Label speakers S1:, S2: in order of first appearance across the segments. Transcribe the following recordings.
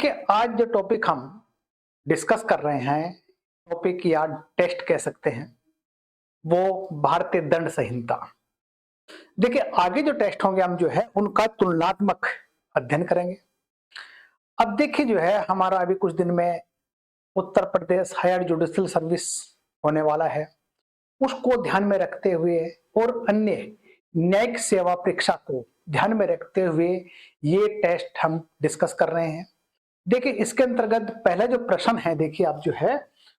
S1: देखिए, आज जो टॉपिक हम डिस्कस कर रहे हैं, टॉपिक या टेस्ट कह सकते हैं, वो भारतीय दंड संहिता। देखिए, आगे जो टेस्ट होंगे हम जो है उनका तुलनात्मक अध्ययन करेंगे। अब देखिए जो है हमारा अभी कुछ दिन में Uttar Pradesh higher judicial service होने वाला है। उसको ध्यान में रखते हुए और अन्य न्यायिक सेवा परीक्षा को ध्यान में रखते हुए ये टेस्ट हम डिस्कस कर रहे हैं। देखिए, इसके अंतर्गत पहला जो प्रश्न है, देखिए आप जो है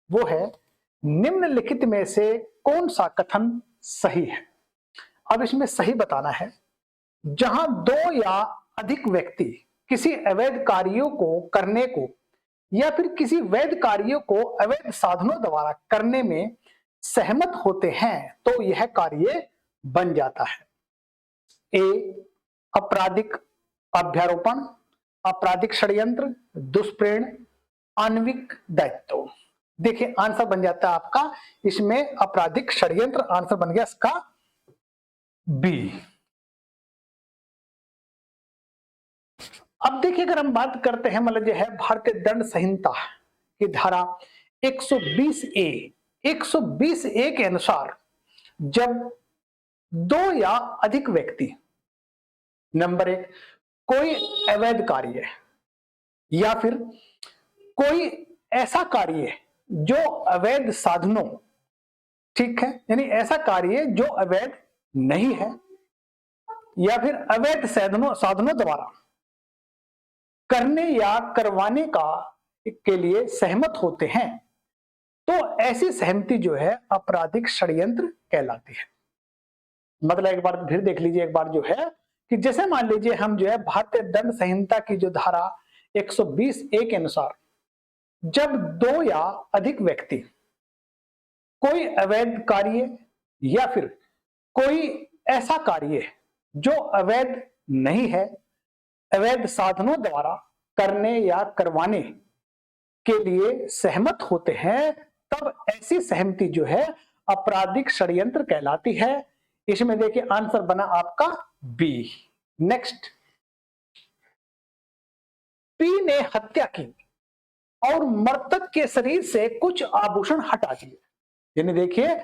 S1: वो है, निम्नलिखित में से कौन सा कथन सही है। अब इसमें सही बताना है, जहां दो या अधिक व्यक्ति किसी अवैध कार्यों को करने को या फिर किसी वैध कार्यों को अवैध साधनों द्वारा करने में सहमत होते हैं तो यह कार्य बन जाता है। ए, आपराधिक अभ्यारोपण, आपराधिक षड्यंत्र, दुष्प्रेरण, आणविक दायित्व। देखिए आंसर बन जाता है आपका इसमें आपराधिक षड्यंत्र, आंसर बन गया इसका बी। अब देखिए, अगर हम बात करते हैं मतलब जो है भारतीय दंड संहिता की धारा 120 ए के अनुसार जब दो या अधिक व्यक्ति, नंबर एक, कोई अवैध कार्य या फिर कोई ऐसा कार्य जो अवैध साधनों, ठीक है, यानी ऐसा कार्य जो अवैध नहीं है या फिर अवैध साधनों द्वारा करने या करवाने के लिए सहमत होते हैं तो ऐसी सहमति जो है आपराधिक षड्यंत्र कहलाती है। मतलब एक बार फिर देख लीजिए, एक बार जो है कि जैसे मान लीजिए हम जो है भारतीय दंड संहिता की जो धारा 120 ए के अनुसार जब दो या अधिक व्यक्ति कोई अवैध कार्य या फिर कोई ऐसा कार्य जो अवैध नहीं है, अवैध साधनों द्वारा करने या करवाने के लिए सहमत होते हैं तब ऐसी सहमति जो है आपराधिक षड्यंत्र कहलाती है। इसमें देखिए आंसर बना आपका बी। नेक्स्ट, पी ने हत्या की और मृतक के शरीर से कुछ आभूषण हटा दिए। यानी देखिए,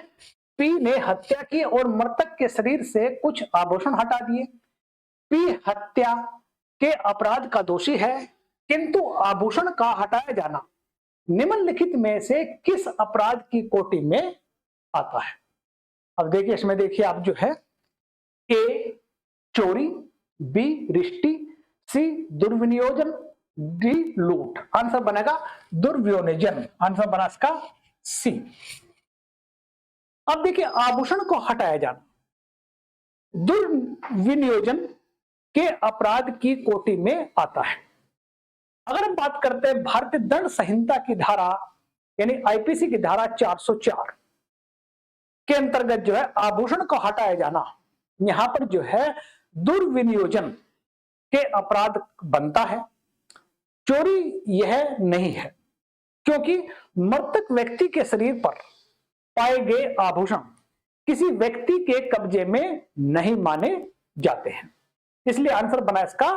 S1: पी ने हत्या की और मृतक के शरीर से कुछ आभूषण हटा दिए। पी हत्या के अपराध का दोषी है, किंतु आभूषण का हटाया जाना निम्नलिखित में से किस अपराध की कोटि में आता है। अब देखिए इसमें देखिए आप जो है, ए चोरी, बी रिष्टी, सी दुर्विनियोजन, डी लूट। आंसर बनेगा दुर्विनियोजन, आंसर बना इसका सी। अब देखिए आभूषण को हटाया जाना दुर्विनियोजन के अपराध की कोटि में आता है। अगर हम बात करते हैं भारतीय दंड संहिता की धारा यानी आईपीसी की धारा 404 के अंतर्गत जो है आभूषण को हटाया जाना, यहां पर जो है दुर्विनियोजन के अपराध बनता है। चोरी यह नहीं है क्योंकि मृतक व्यक्ति के शरीर पर पाए गए आभूषण किसी व्यक्ति के कब्जे में नहीं माने जाते हैं, इसलिए आंसर बना इसका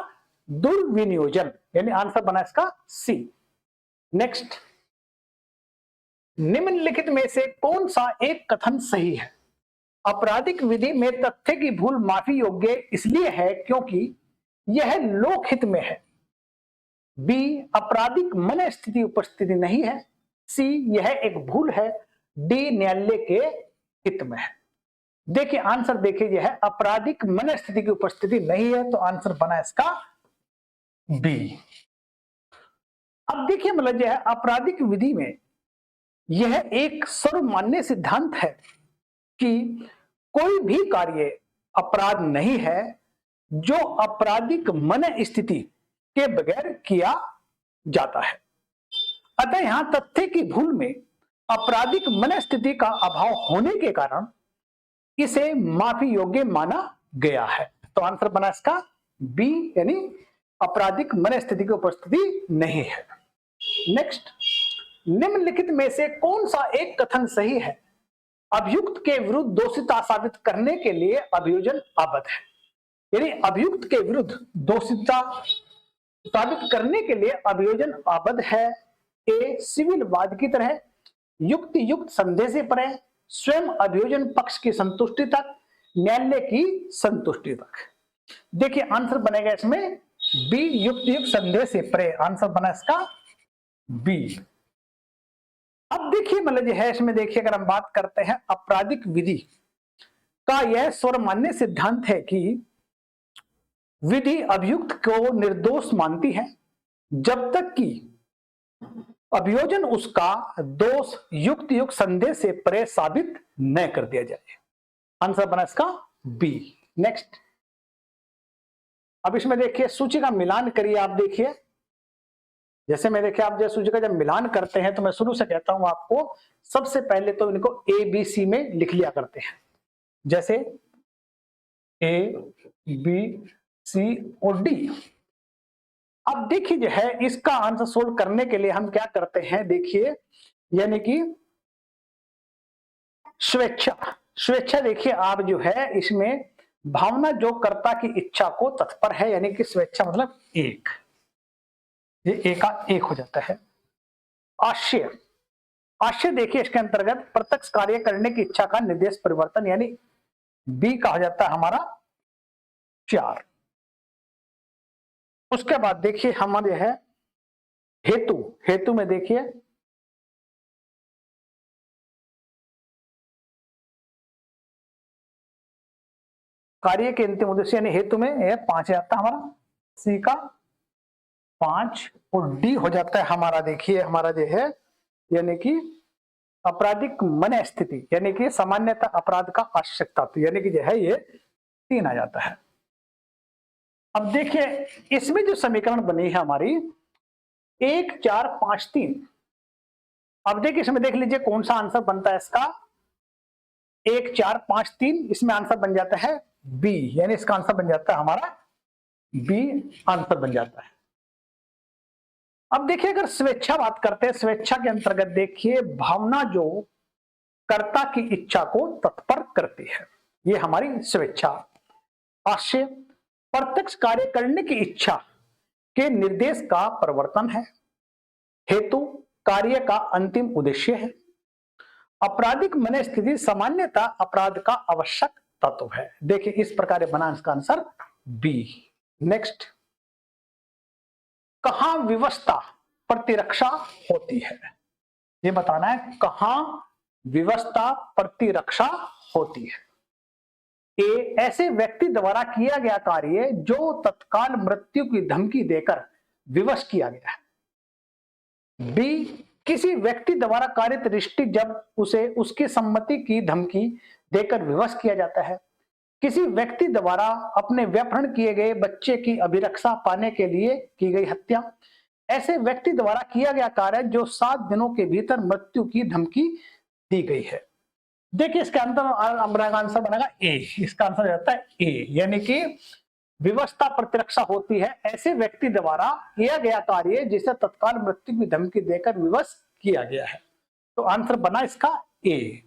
S1: दुर्विनियोजन, यानी आंसर बना इसका सी। नेक्स्ट, निम्नलिखित में से कौन सा एक कथन सही है। आपराधिक विधि में तथ्य की भूल माफी योग्य इसलिए है क्योंकि यह लोकहित में है। बी, आपराधिक मन स्थिति उपस्थिति नहीं है। सी, यह एक भूल है। डी, न्यायालय के हित में है। देखिए आंसर देखिए, यह है आपराधिक मन स्थिति की उपस्थिति नहीं है, तो आंसर बना इसका बी। अब देखिए मतलब यह आपराधिक विधि में यह एक सर्वमान्य सिद्धांत है कि कोई भी कार्य अपराध नहीं है जो आपराधिक मन स्थिति के बगैर किया जाता है। अतः यहां तथ्य की भूल में आपराधिक मन स्थिति का अभाव होने के कारण इसे माफी योग्य माना गया है, तो आंसर बना इसका बी, यानी आपराधिक मन स्थिति की उपस्थिति नहीं है। नेक्स्ट, निम्नलिखित में से कौन सा एक कथन सही है। अभियुक्त के विरुद्ध दोषिता साबित करने के लिए अभियोजन आबद्ध है, यानी अभियुक्त के विरुद्ध दोषिता साबित करने के लिए अभियोजन आबद्ध है। ए सिविल वाद की तरह, युक्ति युक्त संदेह से परे, स्वयं अभियोजन पक्ष की संतुष्टि तक, न्यायालय की संतुष्टि तक। देखिए आंसर बनेगा इसमें बी, युक्त युक्त संदेह से परे। आंसर बना इसका बी। अब देखिए मतलब जो है इसमें देखिए अगर हम बात करते हैं आपराधिक विधि का यह सर्वमान्य सिद्धांत है कि विधि अभियुक्त को निर्दोष मानती है जब तक कि अभियोजन उसका दोष युक्त युक्त संदेह से परे साबित न कर दिया जाए। आंसर बना इसका बी। नेक्स्ट, अब इसमें देखिए सूची का मिलान करिए। आप देखिए जैसे मैं देखिए आप जैसे सूची का जब मिलान करते हैं तो मैं शुरू से कहता हूं आपको, सबसे पहले तो इनको ए बी सी में लिख लिया करते हैं, जैसे ए बी सी और डी। अब देखिए जो है इसका आंसर सोल्व करने के लिए हम क्या करते हैं, देखिए यानी कि स्वेच्छा देखिए आप जो है इसमें भावना जो कर्ता की इच्छा को तत्पर है, यानी कि स्वेच्छा मतलब एक, ये ए का एक हो जाता है। आशय देखिए इसके अंतर्गत प्रत्यक्ष कार्य करने की इच्छा का निर्देश परिवर्तन, यानी बी का हो जाता है हमारा 4। उसके बाद देखिए हमारे है हेतु में देखिए कार्य के अंतिम उद्देश्य, यानी हेतु में 5 आता है हमारा, सी का 5 और डी हो जाता है हमारा देखिए हमारा जो है यानी कि आपराधिक मन स्थिति, यानी कि सामान्यतः अपराध का आवश्यकता, तो यानी कि जो है ये 3 आ जाता है। अब देखिए इसमें जो समीकरण बनी है हमारी 1 4 5 3, अब देखिए इसमें देख लीजिए कौन सा आंसर बनता है इसका 1 4 5 3, इसमें आंसर बन जाता है बी, यानी इसका आंसर बन जाता है हमारा बी, आंसर बन जाता है। अब देखिए अगर स्वेच्छा बात करते हैं, स्वेच्छा के अंतर्गत देखिए भावना जो कर्ता की इच्छा को तत्पर करती है, ये हमारी स्वेच्छा। आशय प्रत्यक्ष कार्य करने की इच्छा के निर्देश का प्रवर्तन है। हेतु कार्य का अंतिम उद्देश्य है। आपराधिक मन स्थिति सामान्यतः अपराध का आवश्यक तत्व है। देखिए इस प्रकार बना इसका आंसर बी। नेक्स्ट, कहां विवशता प्रतिरक्षा होती है, ये बताना है कहां विवशता प्रतिरक्षा होती है। ए ऐसे व्यक्ति द्वारा किया गया कार्य जो तत्काल मृत्यु की धमकी देकर विवश किया गया है। बी किसी व्यक्ति द्वारा कारित दृष्टि जब उसे उसकी सम्मति की धमकी देकर विवश किया जाता है। किसी व्यक्ति द्वारा अपने व्यपहरण किए गए बच्चे की अभिरक्षा पाने के लिए की गई हत्या, ऐसे व्यक्ति द्वारा किया गया कार्य जो 7 दिनों के भीतर मृत्यु की धमकी दी गई है। देखिए इसका आंसर बनेगा ए, इसका आंसर जाता है ए, यानी कि विवशता प्रतिरक्षा होती है ऐसे व्यक्ति द्वारा किया गया कार्य जिसे तत्काल मृत्यु की धमकी देकर विवश किया गया है, तो आंसर बना इसका ए।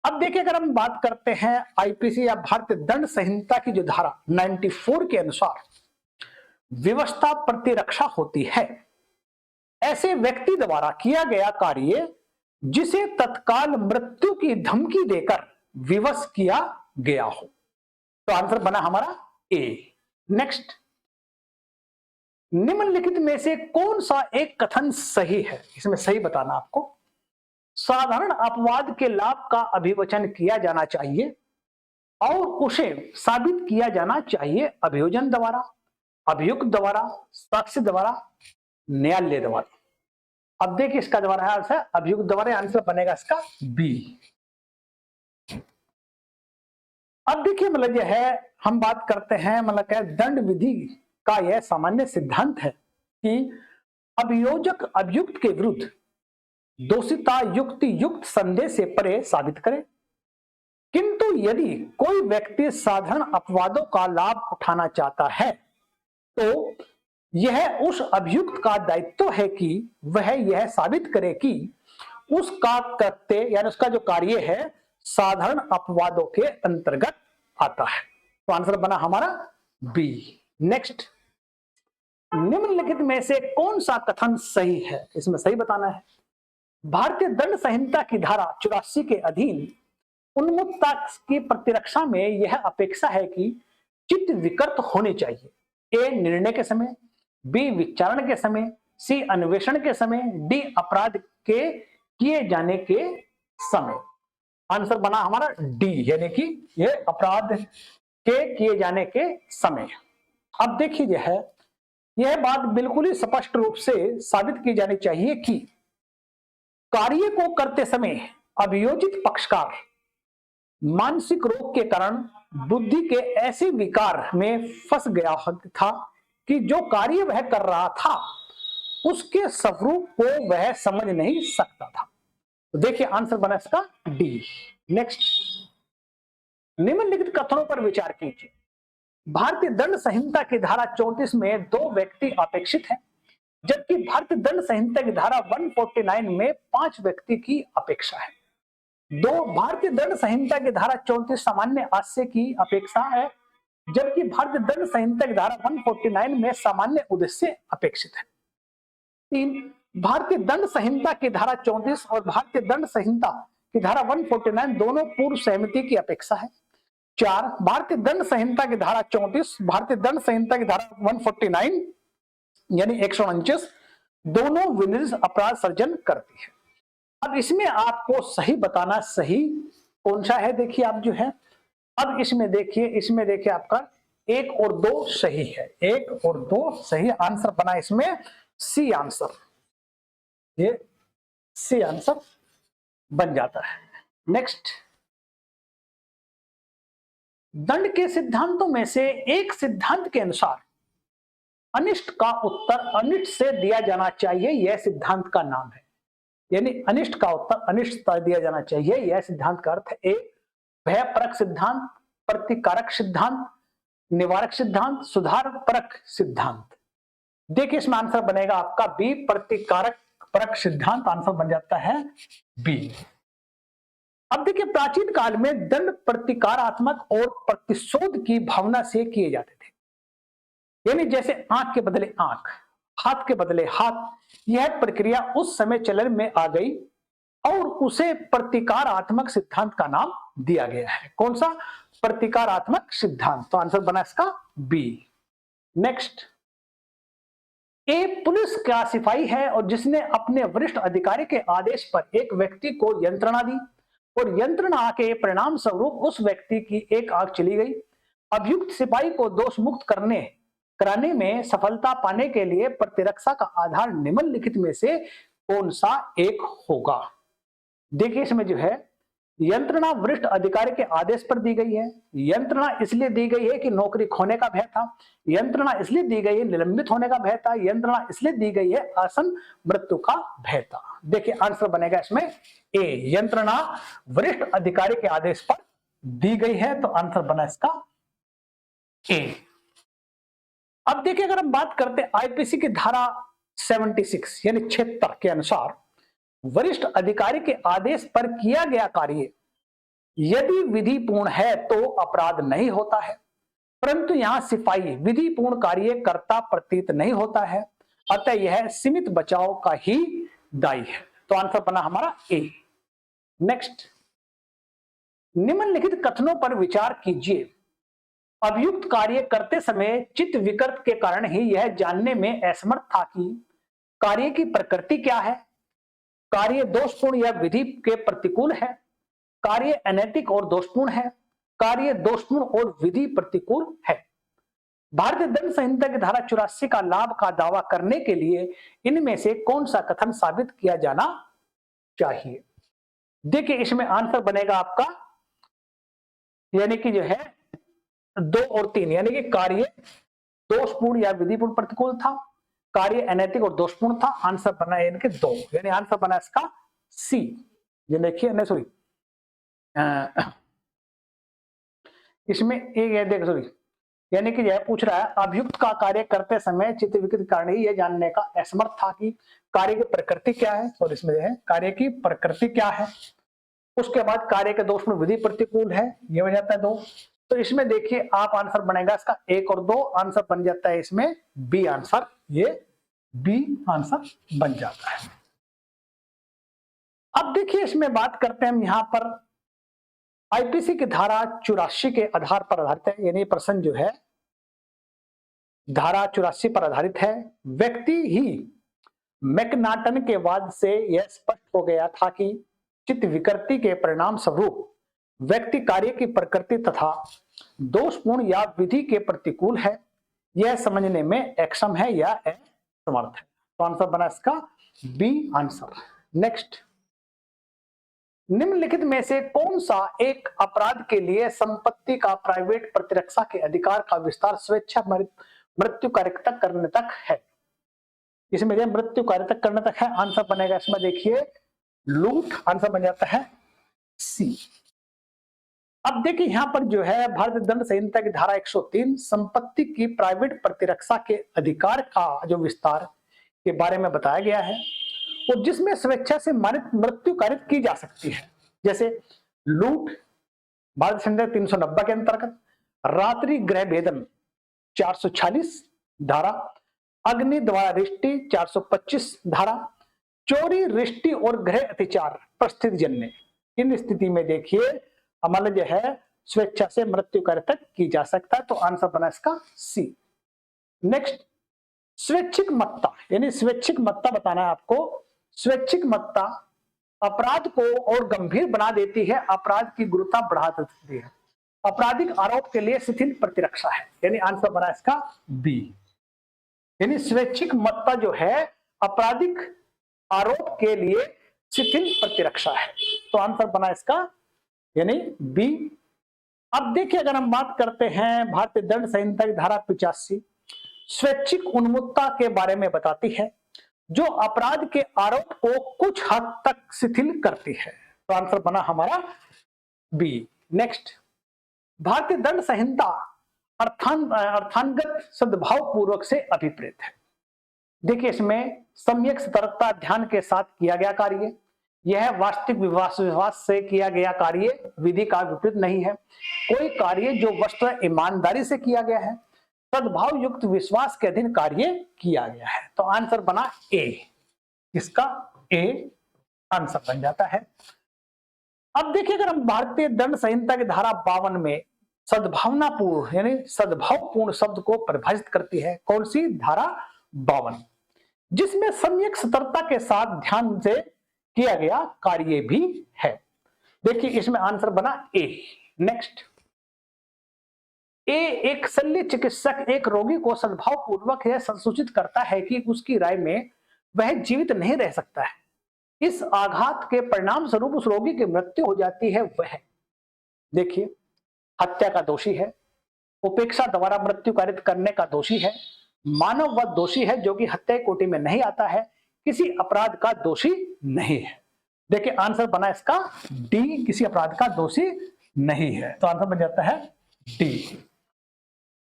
S1: अब देखिए अगर हम बात करते हैं आईपीसी या भारतीय दंड संहिता की जो धारा 94 के अनुसार विवशता प्रतिरक्षा होती है ऐसे व्यक्ति द्वारा किया गया कार्य जिसे तत्काल मृत्यु की धमकी देकर विवश किया गया हो, तो आंसर बना हमारा ए। नेक्स्ट, निम्नलिखित में से कौन सा एक कथन सही है, इसमें सही बताना आपको। साधारण अपवाद के लाभ का अभिवचन किया जाना चाहिए और उसे साबित किया जाना चाहिए अभियोजन द्वारा, अभियुक्त द्वारा, साक्ष्य द्वारा, न्यायालय द्वारा। अब देखिए इसका द्वारा आंसर अभियुक्त द्वारा, आंसर बनेगा इसका बी। अब देखिए मतलब यह है हम बात करते हैं मतलब क्या दंड विधि का यह सामान्य सिद्धांत है कि अभियोजक अभियुक्त के विरुद्ध दोषिता युक्ति युक्त संदेह से परे साबित करे, किंतु यदि कोई व्यक्ति साधारण अपवादों का लाभ उठाना चाहता है तो यह उस अभियुक्त का दायित्व है कि वह यह साबित करे कि उसका कृत्य यानी उसका जो कार्य है साधारण अपवादों के अंतर्गत आता है, तो आंसर बना हमारा बी। नेक्स्ट, निम्नलिखित में से कौन सा कथन सही है, इसमें सही बताना है। भारतीय दंड संहिता की धारा 84 के अधीन उन्मुक्तता की प्रतिरक्षा में यह अपेक्षा है कि चित्त विकृत होने चाहिए। ए निर्णय के समय, बी विचारण के समय, सी अन्वेषण के समय, डी अपराध के किए जाने के समय। आंसर बना हमारा डी, यानी कि यह अपराध के किए जाने के समय। अब देखिए यह बात बिल्कुल ही स्पष्ट रूप से साबित की जानी चाहिए कि कार्य को करते समय अभियोजित पक्षकार मानसिक रोग के कारण बुद्धि के ऐसे विकार में फंस गया था कि जो कार्य वह कर रहा था उसके स्वरूप को वह समझ नहीं सकता था। तो देखिए आंसर बना इसका डी। नेक्स्ट, निम्नलिखित कथनों पर विचार कीजिए। भारतीय दंड संहिता की धारा 34 में 2 व्यक्ति अपेक्षित हैं, जबकि भारतीय दंड संहिता की धारा 149 में 5 व्यक्ति की अपेक्षा है। भारतीय दंड संहिता की धारा 34 सामान्य हास्य की अपेक्षा है, जबकि भारतीय दंड संहिता की धारा 149 में सामान्य उद्देश्य अपेक्षित है। 3, भारतीय दंड संहिता की धारा 34 और भारतीय दंड संहिता की धारा 149 दोनों पूर्व सहमति की अपेक्षा है। 4, भारतीय दंड संहिता की धारा 34, भारतीय दंड संहिता की धारा 149 यानी 149 दोनों विनिर्दिष्ट अपराध सर्जन करती है। अब इसमें आपको सही बताना, सही कौन सा है देखिए आप जो है। अब इसमें देखिए आपका 1 और 2 सही है, 1 और 2 सही। आंसर बना इसमें सी आंसर, ये सी आंसर बन जाता है। नेक्स्ट, दंड के सिद्धांतों में से एक सिद्धांत के अनुसार अनिष्ट का उत्तर अनिष्ट से दिया जाना चाहिए, यह सिद्धांत का नाम है। यानी अनिष्ट का उत्तर अनिष्ट से दिया जाना चाहिए, यह सिद्धांत का अर्थ है। ए भय परक सिद्धांत, प्रतिकारक सिद्धांत, निवारक सिद्धांत, सुधार परक सिद्धांत। देखिए इसमें आंसर बनेगा आपका बी, प्रतिकारक परक सिद्धांत। आंसर बन जाता है बी। अब देखिए प्राचीन काल में दंड प्रतिकारात्मक और प्रतिशोध की भावना से किए जाते थे। यानी जैसे आंख के बदले आंख, हाथ के बदले हाथ, यह प्रक्रिया उस समय चलन में आ गई और उसे प्रतिकारात्मक सिद्धांत का नाम दिया गया है। कौन सा? प्रतिकारात्मक सिद्धांत। तो आंसर बना इसका बी। नेक्स्ट, ए पुलिस का सिपाही है और जिसने अपने वरिष्ठ अधिकारी के आदेश पर एक व्यक्ति को यंत्रणा दी और यंत्रणा के परिणाम स्वरूप उस व्यक्ति की एक आंख चली गई। अभियुक्त सिपाही को दोष मुक्त कराने में सफलता पाने के लिए प्रतिरक्षा का आधार निम्नलिखित में से कौन सा एक होगा? देखिए इसमें जो है यंत्रणा वरिष्ठ अधिकारी के आदेश पर दी गई है। यंत्रणा इसलिए दी गई है कि नौकरी खोने का भय था। यंत्रणा इसलिए दी गई है निलंबित होने का भय था। यंत्रणा इसलिए दी गई है आसन मृत्यु का भय था। देखिए आंसर बनेगा इसमें ए, यंत्रणा वरिष्ठ अधिकारी के आदेश पर दी गई है। तो आंसर बना इसका ए। अब देखिए अगर हम बात करते हैं आईपीसी की धारा 76 यानी 76 के अनुसार वरिष्ठ अधिकारी के आदेश पर किया गया कार्य यदि विधिपूर्ण है तो अपराध नहीं होता है, परंतु यहां सिपाही विधिपूर्ण कार्य करता प्रतीत नहीं होता है, अतः यह सीमित बचाव का ही दायी है। तो आंसर बना हमारा ए। नेक्स्ट, निम्नलिखित कथनों पर विचार कीजिए। अभियुक्त कार्य करते समय चित्त विकृत के कारण ही यह जानने में असमर्थ था कि कार्य की प्रकृति क्या है, कार्य दोषपूर्ण या विधि के प्रतिकूल है, कार्य अनैतिक और दोषपूर्ण है, कार्य दोषपूर्ण और विधि प्रतिकूल है। भारतीय दंड संहिता की धारा 84 का लाभ का दावा करने के लिए इनमें से कौन सा कथन साबित किया जाना चाहिए? देखिए इसमें आंसर बनेगा आपका यानी कि जो है 2 और 3, यानी कि कार्य दोषपूर्ण या विधिपूर्ण प्रतिकूल था, कार्य अनैतिक और दोषपूर्ण था। आंसर बना यानी कि 2, यानी आंसर बना इसका सी। ये देखिए नहीं सॉरी इसमें एक देख सॉरी यानी कि यह पूछ रहा है अभियुक्त का कार्य करते समय चित्त विकृत कारण ही यह जानने का असमर्थ था कि कार्य की प्रकृति क्या है। और इसमें है कार्य की प्रकृति क्या है, उसके बाद कार्य के दोष में विधि प्रतिकूल है, यह हो जाता है 2। तो इसमें देखिए आप आंसर बनेगा इसका 1 और 2। आंसर बन जाता है इसमें बी आंसर, ये बी आंसर बन जाता है। अब देखिए इसमें बात करते हैं हम यहां पर आईपीसी की धारा 84 के आधार पर आधारित है, यानी प्रश्न जो है धारा 84 पर आधारित है। व्यक्ति ही मैकनाटन के वाद से यह स्पष्ट हो गया था कि चित्त विकृति के परिणाम स्वरूप व्यक्ति कार्य की प्रकृति तथा दोषपूर्ण या विधि के प्रतिकूल है, यह समझने में अक्षम है या असमर्थ है। तो आंसर बना इसका बी आंसर। नेक्स्ट, निम्नलिखित में से कौन सा एक अपराध के लिए संपत्ति का प्राइवेट प्रतिरक्षा के अधिकार का विस्तार स्वेच्छा मृत्यु कार्य तक करने तक है? इसमें मृत्यु कार्य तक करने तक है, आंसर बनेगा इसमें देखिए लूट, आंसर बन जाता है सी। अब देखिए यहां पर जो है भारतीय दंड संहिता की धारा 103 संपत्ति की प्राइवेट प्रतिरक्षा के अधिकार का जो विस्तार के बारे में बताया गया है, और जिसमें स्वेच्छा से मृत्यु कारित की जा सकती है, जैसे लूट भारतीय संहिता 390 के अंतर्गत, रात्रि गृह भेदन 446 धारा, अग्नि द्वारा रिष्टि 425 धारा, चोरी रिष्टि और गृह अतिचार परिस्थिति जन्य, इन स्थिति में देखिए अमल जो है स्वेच्छा से मृत्यु कार्य तक की जा सकता है। तो आंसर बना इसका सी। नेक्स्ट, स्वैच्छिक मत्ता, यानी स्वैच्छिक मत्ता बताना है आपको। स्वैच्छिक मत्ता अपराध को और गंभीर बना देती है, अपराध की गुरुता बढ़ा देती है, आपराधिक आरोप के लिए शिथिल प्रतिरक्षा है, यानी आंसर बना इसका बी। यानी स्वैच्छिक मत्ता जो है आपराधिक आरोप के लिए शिथिल प्रतिरक्षा है, तो आंसर बना इसका यानी बी। अब देखिए अगर हम बात करते हैं भारतीय दंड संहिता की धारा 85 स्वैच्छिक उन्मुक्तता के बारे में बताती है, जो अपराध के आरोप को कुछ हद तक शिथिल करती है, तो आंसर बना हमारा बी। नेक्स्ट, भारतीय दंड संहिता अर्थांगत सद्भाव पूर्वक से अभिप्रेत है। देखिए इसमें सम्यक सतर्कता ध्यान के साथ किया गया कार्य, यह वास्तविक विश्वास से किया गया कार्य विधि का विपरीत नहीं है, कोई कार्य जो वस्तुतः ईमानदारी से किया गया है, सद्भाव युक्त विश्वास के अधीन कार्य किया गया है, तो आंसर बना ए, इसका ए आंसर बन जाता है। अब देखिए अगर हम भारतीय दंड संहिता की धारा 52 में सद्भावनापूर्ण यानी सद्भावपूर्ण शब्द को परिभाषित करती है, कौन सी धारा 52, जिसमें सम्यक सतर्कता के साथ ध्यान से किया गया कार्य भी है। देखिए इसमें आंसर बना ए। नेक्स्ट, ए एक शल्य चिकित्सक एक रोगी को सद्भाव पूर्वक यह संसूचित करता है कि उसकी राय में वह जीवित नहीं रह सकता है, इस आघात के परिणाम स्वरूप उस रोगी की मृत्यु हो जाती है, वह देखिए हत्या का दोषी है, उपेक्षा द्वारा मृत्यु कारित करने का दोषी है, मानववध दोषी है जो कि हत्या कोटि में नहीं आता है, किसी अपराध का दोषी नहीं है। देखिए आंसर बना इसका डी, किसी अपराध का दोषी नहीं है, तो आंसर बन जाता है डी।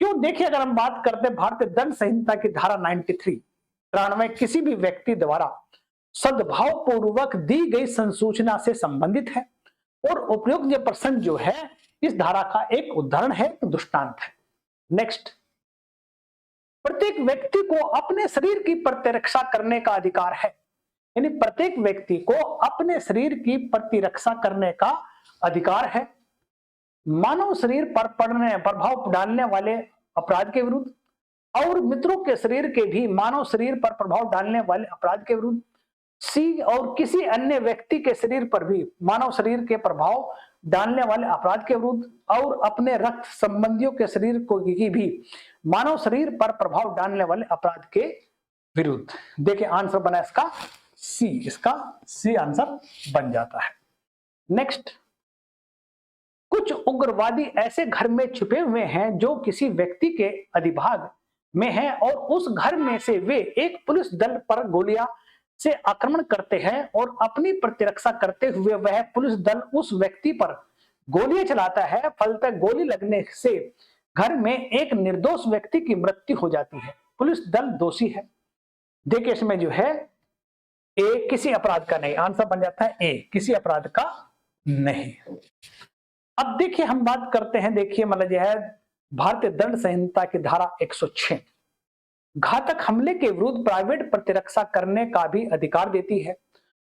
S1: क्यों? देखिए अगर हम बात करते हैं भारतीय दंड संहिता की धारा 93 किसी भी व्यक्ति द्वारा सद्भाव पूर्वक दी गई संसूचना से संबंधित है, और उपयुक्त ये प्रश्न जो है इस धारा का एक उदाहरण है, दृष्टांत है। नेक्स्ट, प्रत्येक व्यक्ति को अपने शरीर की प्रतिरक्षा करने का अधिकार है, यानी प्रत्येक व्यक्ति को अपने शरीर की प्रतिरक्षा करने का अधिकार है, मानव शरीर पर प्रभाव डालने वाले अपराध के विरुद्ध और मित्रों के शरीर के भी मानव शरीर पर प्रभाव डालने वाले अपराध के विरुद्ध, सी और किसी अन्य व्यक्ति के शरीर पर भी मानव शरीर के प्रभाव डालने वाले अपराध के विरुद्ध, और अपने रक्त संबंधियों के शरीर को की भी मानव शरीर पर प्रभाव डालने वाले अपराध के विरुद्ध। देखिए आंसर बना इसका सी, इसका सी आंसर बन जाता है। नेक्स्ट, कुछ उग्रवादी ऐसे घर में छुपे हुए हैं जो किसी व्यक्ति के अधिभाग में हैं, और उस घर में से वे एक पुलिस दल पर गोलियां से आक्रमण करते हैं, और अपनी प्रतिरक्षा करते हुए वह पुलिस दल उस व्यक्ति पर गोलियां चलाता है, फलतः गोली लगने से घर में एक निर्दोष व्यक्ति की मृत्यु हो जाती है, पुलिस दल दोषी है। देखिए इसमें जो है ए किसी अपराध का नहीं, आंसर बन जाता है ए, किसी अपराध का नहीं। अब देखिए हम बात करते हैं, देखिए मतलब यह है भारतीय दंड संहिता की धारा 106 घातक हमले के विरुद्ध प्राइवेट प्रतिरक्षा करने का भी अधिकार देती है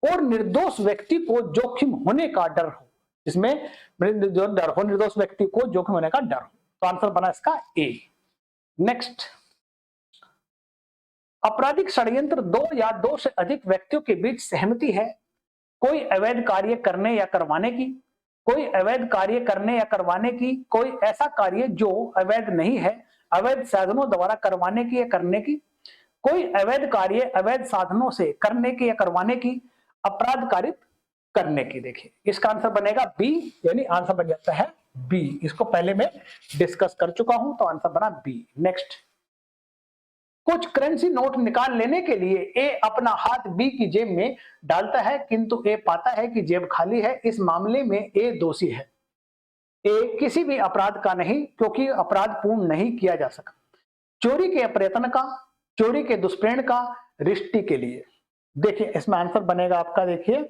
S1: और निर्दोष व्यक्ति को जोखिम होने का डर हो, इसमें जो डर हो, निर्दोष व्यक्ति को जोखिम होने का डर हो। तो आंसर बना इसका ए। नेक्स्ट, आपराधिक षड्यंत्र दो या दो से अधिक व्यक्तियों के बीच सहमति है कोई अवैध कार्य करने या करवाने की, कोई अवैध कार्य करने या करवाने की, कोई ऐसा कार्य जो अवैध नहीं है, अवैध साधनों द्वारा करवाने की या करने की, कोई अवैध कार्य अवैध साधनों से करने की या करवाने की, अपराध कारित करने की। देखिए इसका आंसर बनेगा बी, यानी आंसर बन जाता है बी। इसको पहले मैं डिस्कस कर चुका हूं, तो आंसर बना बी। नेक्स्ट, कुछ करेंसी नोट निकाल लेने के लिए ए अपना हाथ बी की जेब में डालता है किंतु ए पाता है कि जेब खाली है। इस मामले में ए दोषी है। ए किसी भी अपराध का नहीं, क्योंकि अपराध पूर्ण नहीं किया जा सका। चोरी के प्रयत्न का, चोरी के दुष्प्रेरण का, रिश्ती के लिए। देखिए इसमें आंसर बनेगा आपका, देखिए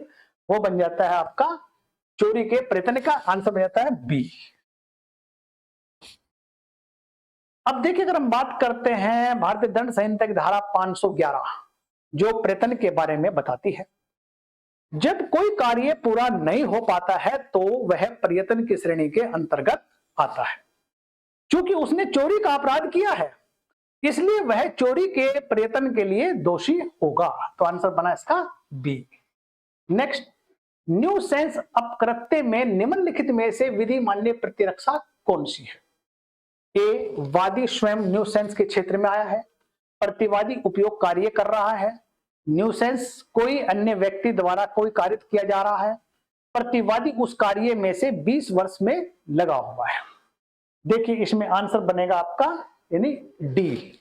S1: वो बन जाता है आपका चोरी के प्रयत्न का, आंसर बन जाता है बी। अब देखिए अगर हम बात करते हैं भारतीय दंड संहिता की धारा 511 जो प्रयत्न के बारे में बताती है, जब कोई कार्य पूरा नहीं हो पाता है तो वह प्रयत्न की श्रेणी के अंतर्गत आता है। क्योंकि उसने चोरी का अपराध किया है इसलिए वह चोरी के प्रयत्न के लिए दोषी होगा। तो आंसर बना इसका बी। नेक्स्ट, न्यूसेंस अपकृत्य में निम्नलिखित में से विधि मान्य प्रतिरक्षा कौन सी है? ए, वादी स्वयं न्यूसेंस के क्षेत्र में आया है, प्रतिवादी उपयोग कार्य कर रहा है, न्यूसेंस कोई अन्य व्यक्ति द्वारा कोई कार्य किया जा रहा है, प्रतिवादी उस कार्य में से 20 वर्ष में लगा हुआ है। देखिए इसमें आंसर बनेगा आपका यानी डी,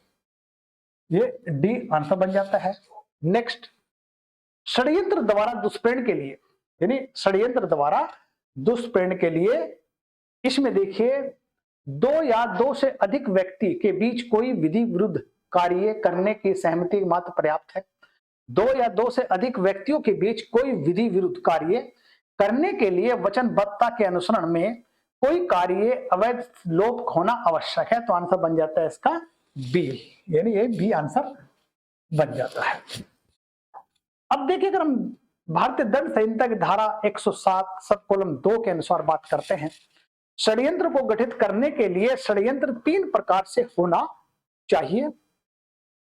S1: ये डी आंसर बन जाता है। नेक्स्ट, षड्यंत्र द्वारा दुष्प्रेरण के लिए, यानी षड्यंत्र द्वारा दुष्प्रेरण के लिए, इसमें देखिए दो या दो से अधिक व्यक्ति के बीच कोई विधि विरुद्ध कार्य करने की सहमति मात्र पर्याप्त है। दो या दो से अधिक व्यक्तियों के बीच कोई विधि विरुद्ध कार्य करने के लिए वचनबद्धता के अनुसरण में कोई कार्य अवैध लोप होना आवश्यक है। तो आंसर बन जाता है इसका बी, यानी ये बी आंसर बन जाता है। अब देखिए अगर हम भारतीय दंड संहिता की धारा 107 सब कॉलम 2 के अनुसार बात करते हैं, षड्यंत्र को गठित करने के लिए षड्यंत्र 3 प्रकार से होना चाहिए।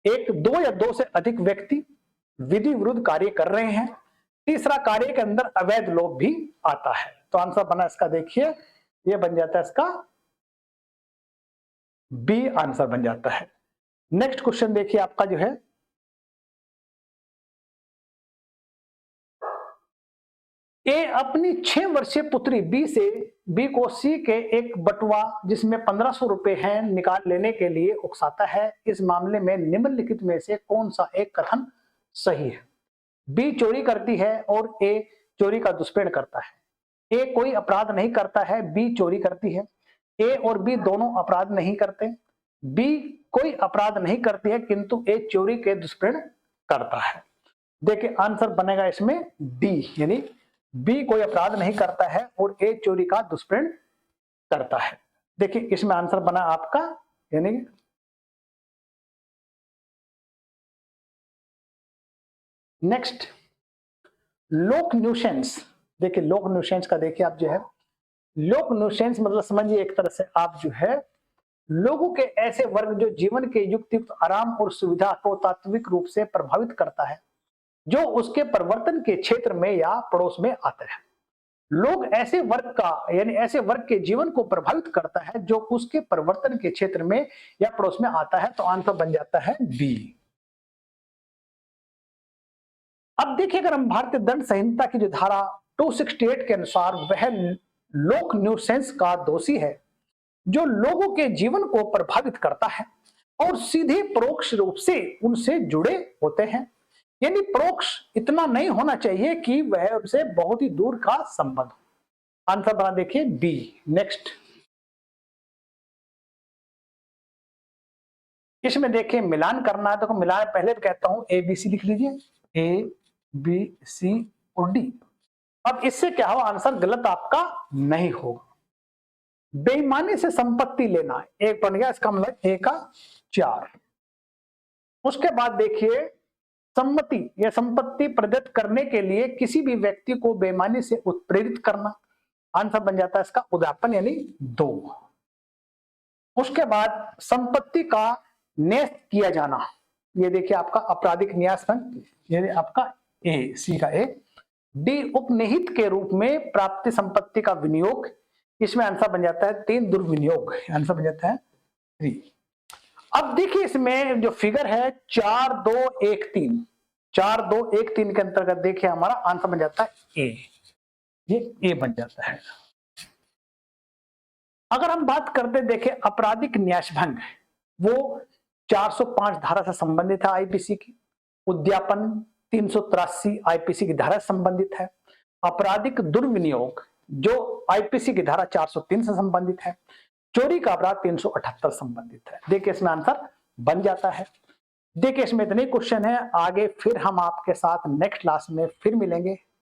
S1: एक, दो या दो से अधिक व्यक्ति विधि विरुद्ध कार्य कर रहे हैं। तीसरा, कार्य के अंदर अवैध लोभ भी आता है। तो आंसर बना इसका, देखिए ये बन जाता है इसका बी आंसर बन जाता है। नेक्स्ट क्वेश्चन देखिए आपका जो है, ए अपनी 6 वर्षीय पुत्री बी को सी के एक बटुआ जिसमें 1500 रुपए हैं निकाल लेने के लिए उकसाता है। इस मामले में निम्नलिखित में से कौन सा एक कथन सही है? बी चोरी करती है और ए चोरी का दुष्प्रेरण करता है। ए कोई अपराध नहीं करता है, बी चोरी करती है। ए और बी दोनों अपराध नहीं करते। बी कोई अपराध नहीं करती है किंतु ए चोरी के दुष्प्रेरण करता है। देखिए आंसर बनेगा इसमें डी, यानी बी कोई अपराध नहीं करता है और ए चोरी का दुष्प्रेरण करता है। देखिए इसमें आंसर बना आपका यानी नेक्स्ट, लोक न्यूसेंस। देखिए लोक न्यूसेंस का देखिए आप जो है, लोक न्यूसेंस मतलब समझिए एक तरह से आप जो है लोगों के ऐसे वर्ग जो जीवन के युक्त आराम और सुविधा को तात्विक रूप से प्रभावित करता है, जो उसके परिवर्तन के क्षेत्र में या पड़ोस में आते हैं। लोग ऐसे वर्ग का यानी ऐसे वर्ग के जीवन को प्रभावित करता है जो उसके परिवर्तन के क्षेत्र में या पड़ोस में आता है। तो आंसर बन जाता है बी। अब देखिए अगर हम भारतीय दंड संहिता की जो धारा 268 के अनुसार, वह लोक न्यूसेंस का दोषी है जो लोगों के जीवन को प्रभावित करता है और सीधे परोक्ष रूप से उनसे जुड़े होते हैं। यानी परोक्ष इतना नहीं होना चाहिए कि वह उनसे बहुत ही दूर का संबंध हो। आंसर बना देखिए बी। नेक्स्ट, इसमें देखिए मिलान करना है, तो मिलान पहले भी कहता हूं ए बी सी लिख लीजिए, ए बी सी और डी। अब इससे क्या हो, आंसर गलत आपका नहीं होगा। बेईमानी से संपत्ति लेना एक बन गया, इसका मतलब ए का 4। उसके बाद देखिए सम्मति या संपत्ति प्रदत्त करने के लिए किसी भी व्यक्ति को बेईमानी से उत्प्रेरित करना, आंसर बन जाता है इसका उद्यापन यानी 2। उसके बाद संपत्ति का न्यस्त किया जाना, ये देखिए आपका आपराधिक न्यास भंग, यानी आपका ए, सी का ए। डी उपनिहित के रूप में प्राप्ति संपत्ति का विनियोग, इसमें आंसर बन जाता है 3 दुर्विनियोग, आंसर बन जाता है 3। अब देखिए इसमें जो फिगर है 4 2 1 3, 4 2 1 3 के अंतर्गत देखिए हमारा आंसर बन जाता है ए, ये ए बन जाता है। अगर हम बात करते देखें आपराधिक न्यासभंग, वो 405 धारा से संबंधित है आईपीसी की, उद्यापन 383 आईपीसी की धारा से संबंधित है, आपराधिक दुर्विनियोग जो आईपीसी की धारा 403 से संबंधित है, चोरी का अपराध 378 संबंधित है। देखिए इसमें आंसर बन जाता है। देखिए इसमें इतने क्वेश्चन है, आगे फिर हम आपके साथ नेक्स्ट क्लास में फिर मिलेंगे।